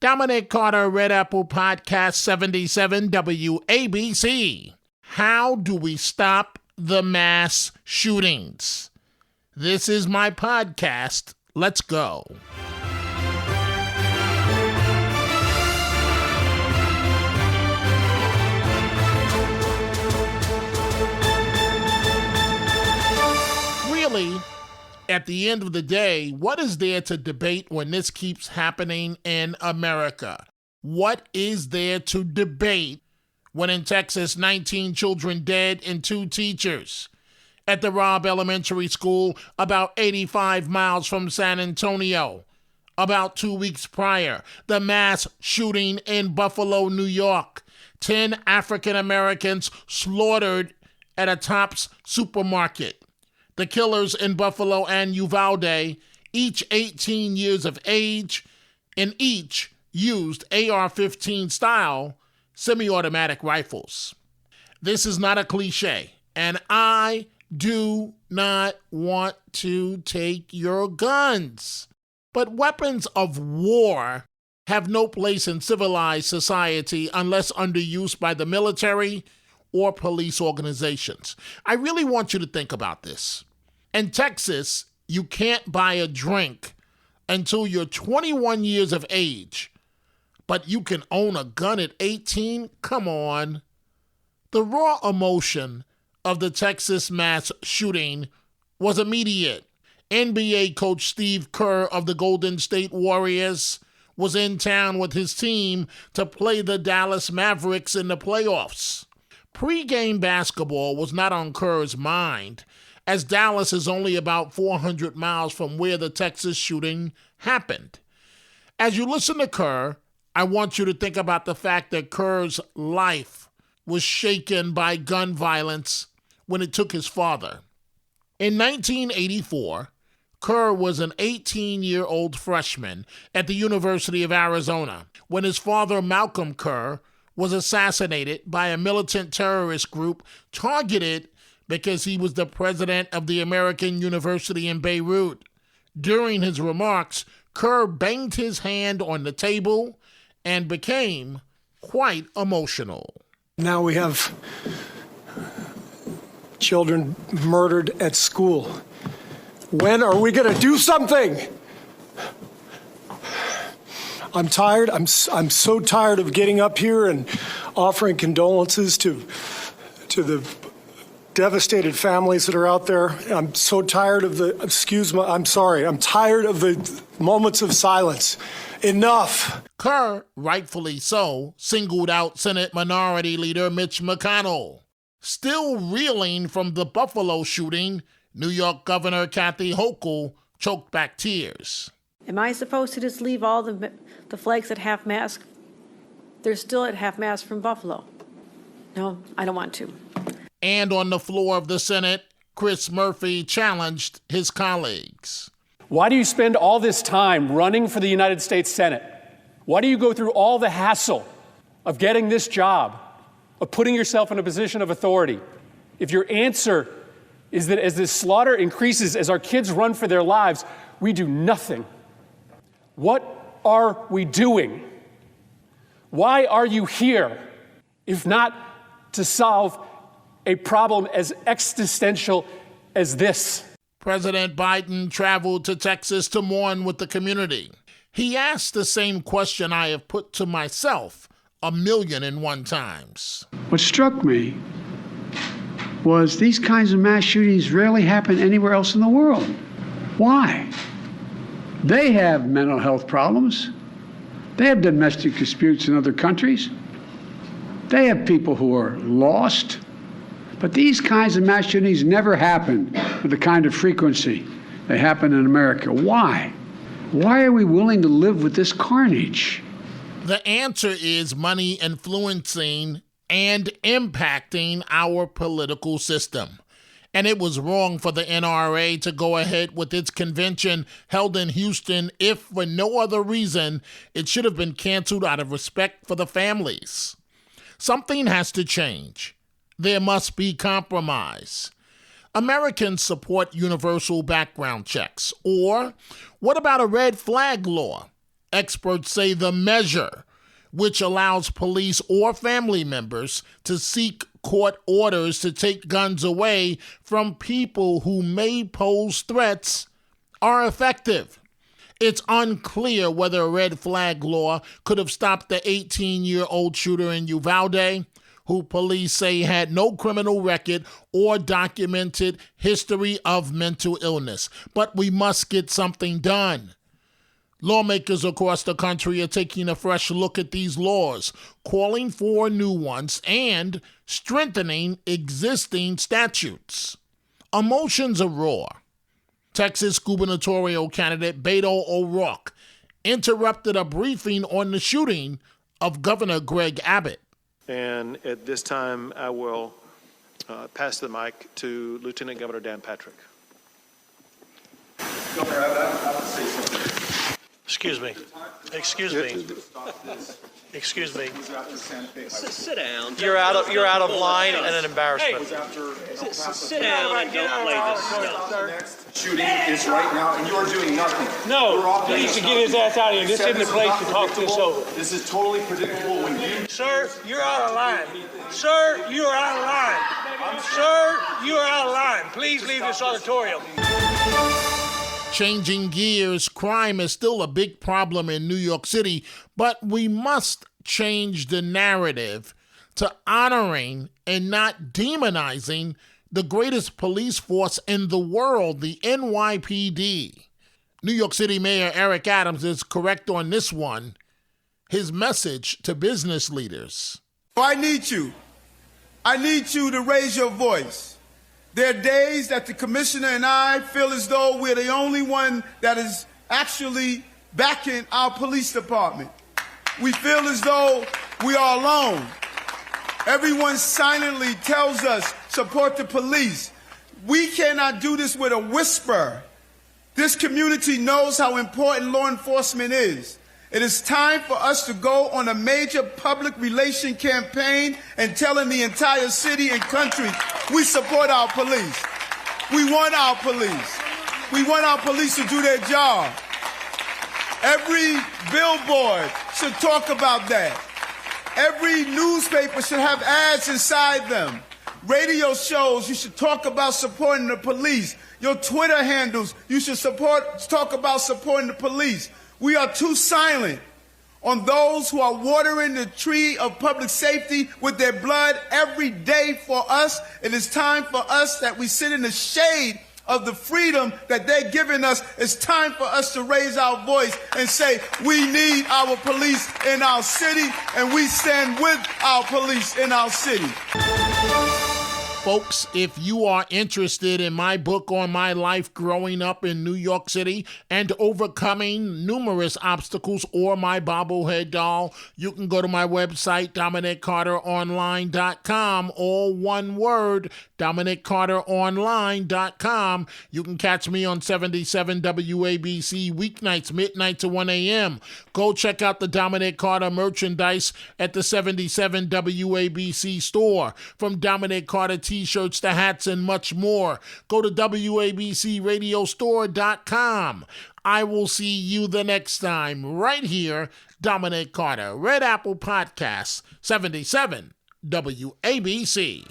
Dominic Carter, Red Apple Podcast 77 WABC. How do we stop the mass shootings? This is my podcast. Let's go. Really, at the end of the day, what is there to debate when this keeps happening in America? What is there to debate when in Texas, 19 children dead and 2 teachers? At the Robb Elementary School, about 85 miles from San Antonio. About 2 weeks prior, the mass shooting in Buffalo, New York. 10 African Americans slaughtered at a Tops supermarket. The killers in Buffalo and Uvalde, each 18 years of age, and each used AR-15 style semi-automatic rifles. This is not a cliche, and I do not want to take your guns. But weapons of war have no place in civilized society unless under use by the military or police organizations. I really want you to think about this. In Texas, you can't buy a drink until you're 21 years of age, but you can own a gun at 18? Come on. The raw emotion of the Texas mass shooting was immediate. NBA coach Steve Kerr of the Golden State Warriors was in town with his team to play the Dallas Mavericks in the playoffs. Pre-game basketball was not on Kerr's mind, as Dallas is only about 400 miles from where the Texas shooting happened. As you listen to Kerr, I want you to think about the fact that Kerr's life was shaken by gun violence when it took his father. In 1984, Kerr was an 18-year-old freshman at the University of Arizona when his father, Malcolm Kerr, was assassinated by a militant terrorist group targeted because he was the president of the American University in Beirut. During his remarks, Kerr banged his hand on the table and became quite emotional. Now we have children murdered at school. When are we going to do something? I'm tired. I'm so tired of getting up here and offering condolences to the devastated families that are out there. I'm so tired of I'm tired of the moments of silence. Enough. Kerr, rightfully so, singled out Senate Minority Leader Mitch McConnell. Still reeling from the Buffalo shooting, New York Governor Kathy Hochul choked back tears. Am I supposed to just leave all the flags at half-mast? They're still at half-mast from Buffalo. No, I don't want to. And on the floor of the Senate, Chris Murphy challenged his colleagues. Why do you spend all this time running for the United States Senate? Why do you go through all the hassle of getting this job, of putting yourself in a position of authority? If your answer is that as this slaughter increases, as our kids run for their lives, we do nothing. What are we doing? Why are you here, if not to solve a problem as existential as this? President Biden traveled to Texas to mourn with the community. He asked the same question I have put to myself 1,000,001 times. What struck me was these kinds of mass shootings rarely happen anywhere else in the world. Why? They have mental health problems. They have domestic disputes in other countries. They have people who are lost. But these kinds of mass shootings never happen with the kind of frequency they happen in America. Why? Why are we willing to live with this carnage? The answer is money influencing and impacting our political system. And it was wrong for the NRA to go ahead with its convention held in Houston if, for no other reason, it should have been canceled out of respect for the families. Something has to change. There must be compromise. Americans support universal background checks. Or what about a red flag law? Experts say the measure, which allows police or family members to seek court orders to take guns away from people who may pose threats, are effective. It's unclear whether a red flag law could have stopped the 18-year-old shooter in Uvalde, who police say had no criminal record or documented history of mental illness. But we must get something done. Lawmakers across the country are taking a fresh look at these laws, calling for new ones and strengthening existing statutes. Emotions are raw. Texas gubernatorial candidate Beto O'Rourke interrupted a briefing on the shooting of Governor Greg Abbott. And at this time, I will pass the mic to Lieutenant Governor Dan Patrick. Governor, I would say something. Excuse me. Sit down. You're out of line and an embarrassment. Sit down and don't play this stuff. Shooting is right now, and you are doing nothing. No, he needs to get his ass out of here. This isn't the place to talk this over. This is totally predictable when you... Sir, you're out of line. Sir, you are out of line. Sir, you are out of line. Please leave this auditorium. Changing gears, crime is still a big problem in New York City, but we must change the narrative to honoring and not demonizing the greatest police force in the world, the NYPD. New York City Mayor Eric Adams is correct on this one. His message to business leaders. I need you. I need you to raise your voice. There are days that the commissioner and I feel as though we're the only one that is actually backing our police department. We feel as though we are alone. Everyone silently tells us, support the police. We cannot do this with a whisper. This community knows how important law enforcement is. It is time for us to go on a major public relation campaign and telling the entire city and country we support our police. We want our police. We want our police to do their job. Every billboard should talk about that. Every newspaper should have ads inside them. Radio shows, you should talk about supporting the police. Your Twitter handles, you should talk about supporting the police. We are too silent on those who are watering the tree of public safety with their blood every day for us. It is time for us that we sit in the shade of the freedom that they're giving us. It's time for us to raise our voice and say, we need our police in our city, and we stand with our police in our city. Folks, if you are interested in my book on my life growing up in New York City and overcoming numerous obstacles, or my bobblehead doll, you can go to my website, DominicCarterOnline.com, all one word, DominicCarterOnline.com. You can catch me on 77 WABC weeknights, midnight to 1 a.m. Go check out the Dominic Carter merchandise at the 77 WABC store. From Dominic Carter T-shirts to hats and much more. Go to WABCRadiostore.com. I will see you the next time right here, Dominic Carter, Red Apple Podcasts, 77 WABC.